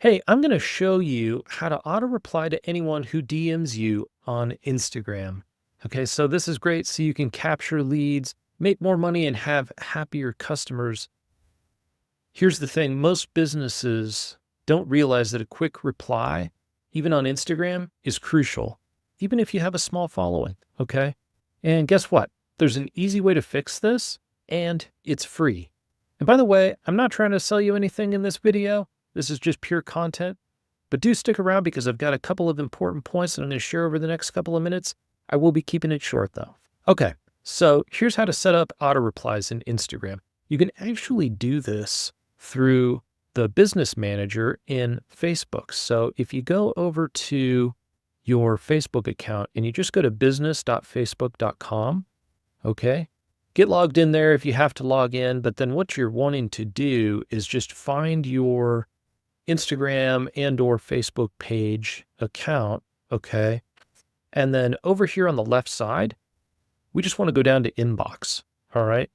Hey, I'm going to show you how to auto reply to anyone who DMs you on Instagram. Okay, so this is great so you can capture leads, make more money, and have happier customers. Here's the thing, most businesses don't realize that a quick reply, even on Instagram, is crucial, even if you have a small following. Okay, and guess what? There's an easy way to fix this, and it's free. And by the way, I'm not trying to sell you anything in this video. This is just pure content. But do stick around because I've got a couple of important points that I'm going to share over the next couple of minutes. I will be keeping it short though. Okay, so here's how to set up auto replies in Instagram. You can actually do this through the business manager in Facebook. So if you go over to your Facebook account and you just go to business.facebook.com, okay, get logged in there if you have to log in. But then what you're wanting to do is just find your Instagram and or Facebook page account, okay? And then over here on the left side, we just want to go down to inbox, all right?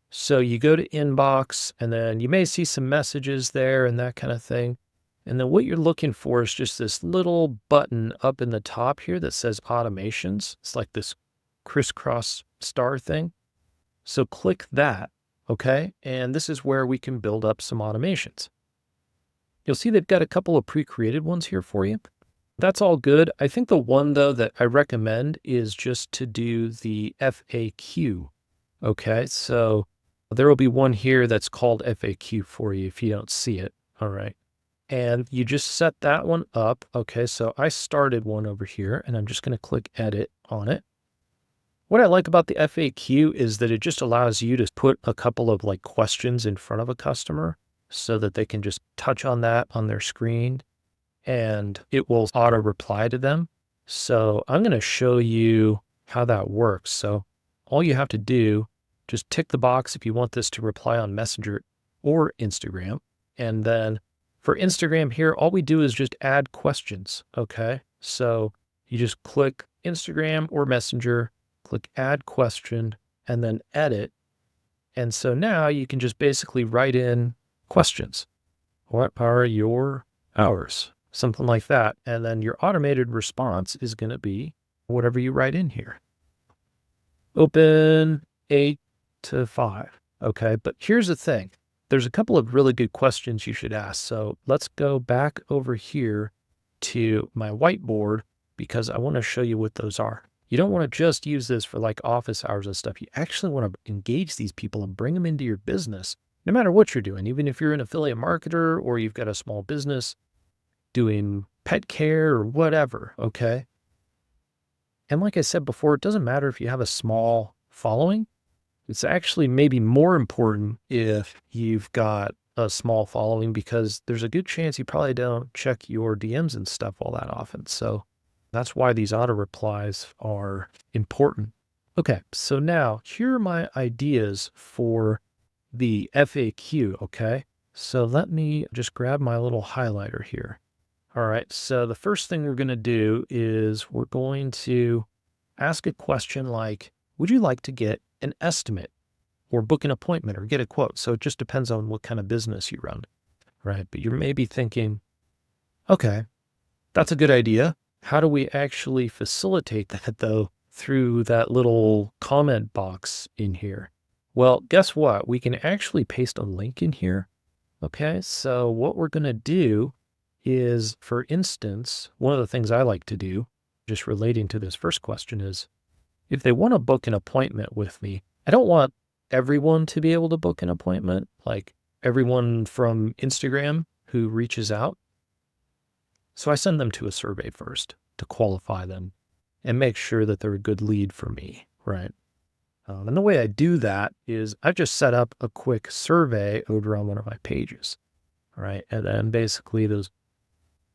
So you go to inbox and then you may see some messages there and that kind of thing. And then what you're looking for is just this little button up in the top here that says automations. It's like this crisscross star thing. So click that, okay? And this is where we can build up some automations. You'll see they've got a couple of pre-created ones here for you. That's all good. I think the one though that I recommend is just to do the FAQ. Okay, so there will be one here that's called FAQ for you if you don't see it. All right. And you just set that one up. Okay, so I started one over here and I'm just going to click edit on it. What I like about the FAQ is that it just allows you to put a couple of like questions in front of a customer so that they can just touch on that on their screen and it will auto reply to them. So I'm going to show you how that works. So all you have to do, just tick the box if you want this to reply on Messenger or Instagram. And then for Instagram here, all we do is just add questions. Okay. So you just click Instagram or Messenger, click add question, and then edit. And so now you can just basically write in questions. What are your hours? Something like that. And then your automated response is going to be whatever you write in here. Open 8 to 5. Okay. But here's the thing. There's a couple of really good questions you should ask. So let's go back over here to my whiteboard because I want to show you what those are. You don't want to just use this for like office hours and stuff. You actually want to engage these people and bring them into your business. No matter what you're doing, even if you're an affiliate marketer or you've got a small business doing pet care or whatever, okay? And like I said before, it doesn't matter if you have a small following. It's actually maybe more important if you've got a small following because there's a good chance you probably don't check your DMs and stuff all that often. So that's why these auto replies are important. Okay, so now here are my ideas for the FAQ, okay? So let me just grab my little highlighter here. All right, so the first thing we're going to do is we're going to ask a question like, would you like to get an estimate or book an appointment or get a quote? So it just depends on what kind of business you run, right? But you may be thinking, okay, that's a good idea. How do we actually facilitate that though through that little comment box in here? Well, guess what? We can actually paste a link in here. Okay, so what we're going to do is, for instance, one of the things I like to do, just relating to this first question is, if they want to book an appointment with me, I don't want everyone to be able to book an appointment, like everyone from Instagram who reaches out. So I send them to a survey first to qualify them and make sure that they're a good lead for me, right? And the way I do that is I've just set up a quick survey over on one of my pages, right? And then basically those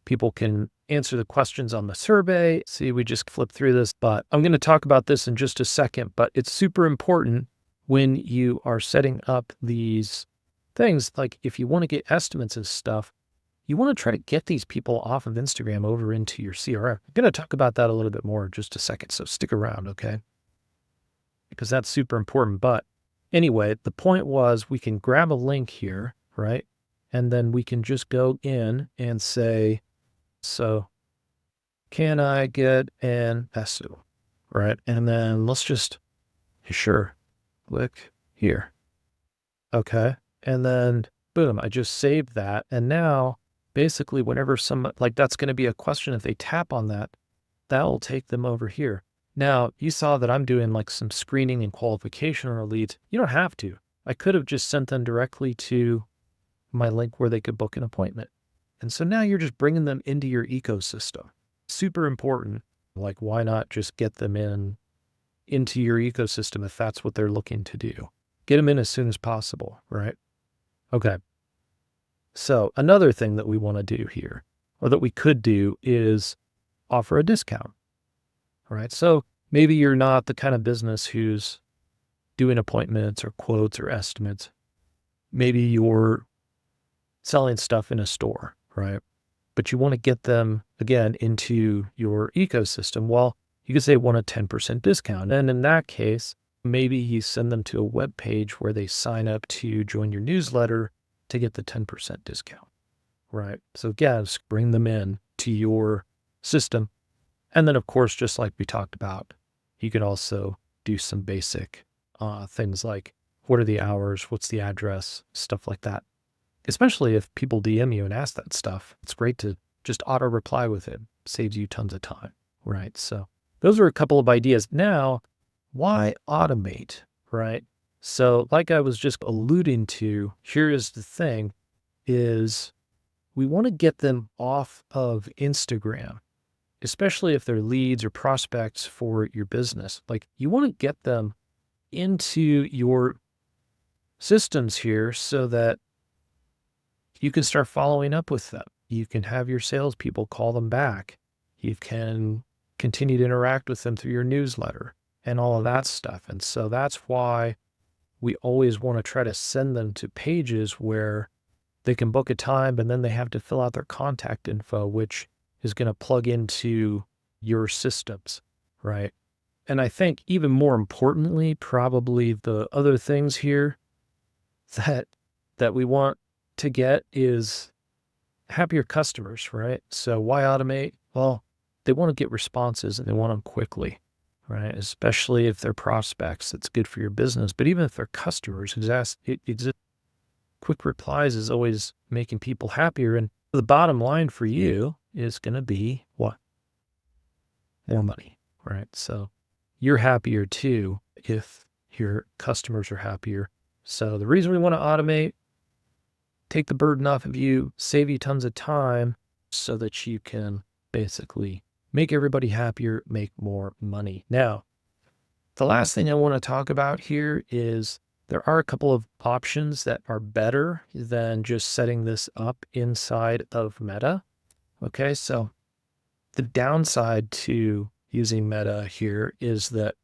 people can answer the questions on the survey. See, we just flipped through this, but I'm going to talk about this in just a second, but it's super important when you are setting up these things. Like if you want to get estimates and stuff, you want to try to get these people off of Instagram over into your CRM. I'm going to talk about that a little bit more in just a second. So stick around, okay? Because that's super important. But anyway, the point was we can grab a link here, right? And then we can just go in and say, so can I get an ESU, right? And then let's just, sure, click here. Okay. And then boom, I just saved that. And now basically whenever that's going to be a question, if they tap on that, that will take them over here. Now you saw that I'm doing like some screening and qualification on our leads. You don't have to. I could have just sent them directly to my link where they could book an appointment. And so now you're just bringing them into your ecosystem. Super important. Like, why not just get them into your ecosystem if that's what they're looking to do? Get them in as soon as possible, right? Okay. So another thing that we want to do here, or that we could do, is offer a discount, right? So maybe you're not the kind of business who's doing appointments or quotes or estimates. Maybe you're selling stuff in a store, right? But you want to get them, again, into your ecosystem. Well, you could say want a 10% discount. And in that case, maybe you send them to a web page where they sign up to join your newsletter to get the 10% discount, right? So again, just bring them in to your system. And then, of course, just like we talked about, you could also do some basic things like what are the hours, what's the address, stuff like that. Especially if people DM you and ask that stuff, it's great to just auto reply with it. Saves you tons of time, right? So those are a couple of ideas. Now, why automate, right? So like I was just alluding to, here is the thing, is we want to get them off of Instagram, especially if they're leads or prospects for your business. Like, you want to get them into your systems here so that you can start following up with them. You can have your salespeople call them back. You can continue to interact with them through your newsletter and all of that stuff. And so that's why we always want to try to send them to pages where they can book a time, and then they have to fill out their contact info, which is going to plug into your systems, right? And I think even more importantly, probably the other things here that we want to get is happier customers, right? So why automate? Well, they want to get responses and they want them quickly, right? Especially if they're prospects, it's good for your business. But even if they're customers, quick replies is always making people happier. And the bottom line for you is going to be what? More money, right? So you're happier too if your customers are happier. So the reason we want to automate, take the burden off of you, save you tons of time so that you can basically make everybody happier, make more money. Now, the last thing I want to talk about here is there are a couple of options that are better than just setting this up inside of Meta. Okay, so the downside to using Meta here is that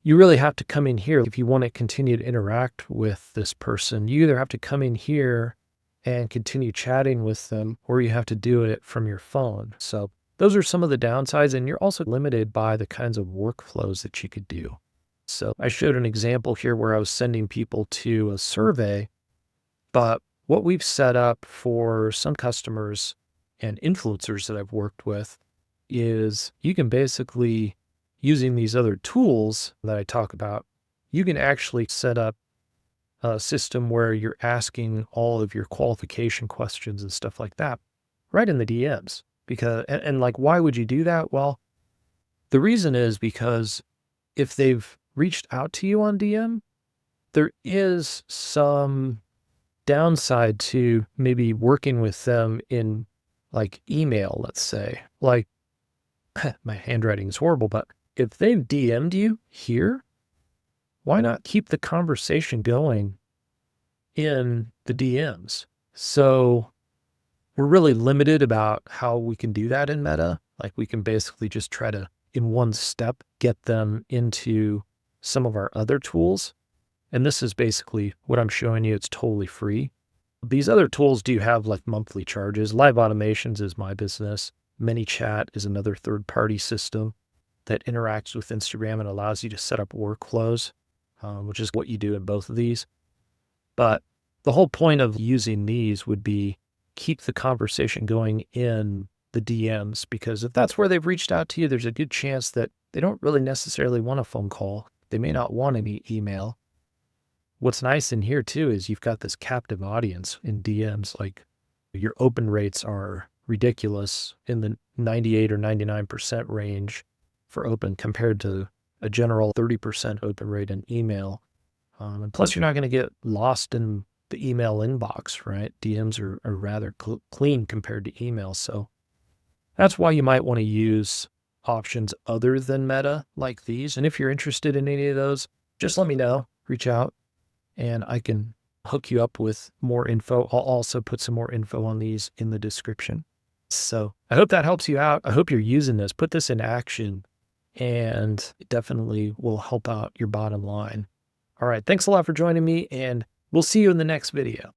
you really have to come in here. If you want to continue to interact with this person, you either have to come in here and continue chatting with them, or you have to do it from your phone. So those are some of the downsides, and you're also limited by the kinds of workflows that you could do. So I showed an example here where I was sending people to a survey, but what we've set up for some customers and influencers that I've worked with is you can basically, using these other tools that I talk about, you can actually set up a system where you're asking all of your qualification questions and stuff like that right in the DMs. And like, why would you do that? Well, the reason is because if they've reached out to you on DM, there is some downside to maybe working with them in like email, let's say. Like, my handwriting is horrible, but if they've DM'd you here, why not keep the conversation going in the DMs? So we're really limited about how we can do that in Meta. Like, we can basically just try to, in one step, get them into some of our other tools. And this is basically what I'm showing you. It's totally free. These other tools do have like monthly charges. Live Automations is my business. ManyChat is another third-party system that interacts with Instagram and allows you to set up workflows, which is what you do in both of these. But The whole point of using these would be keep the conversation going in the DMs, because if that's where they've reached out to you, there's a good chance that they don't really necessarily want a phone call. They may not want any email. What's nice in here too is you've got this captive audience in DMs. Like, your open rates are ridiculous, in the 98 or 99% range for open, compared to a general 30% open rate in email. And plus, you're not going to get lost in the email inbox, right? DMs are rather clean compared to email. So that's why you might want to use options other than Meta like these. And if you're interested in any of those, just let me know, reach out, and I can hook you up with more info. I'll also put some more info on these in the description. So I hope that helps you out. I hope you're using this. Put this in action, and it definitely will help out your bottom line. All right. Thanks a lot for joining me, and we'll see you in the next video.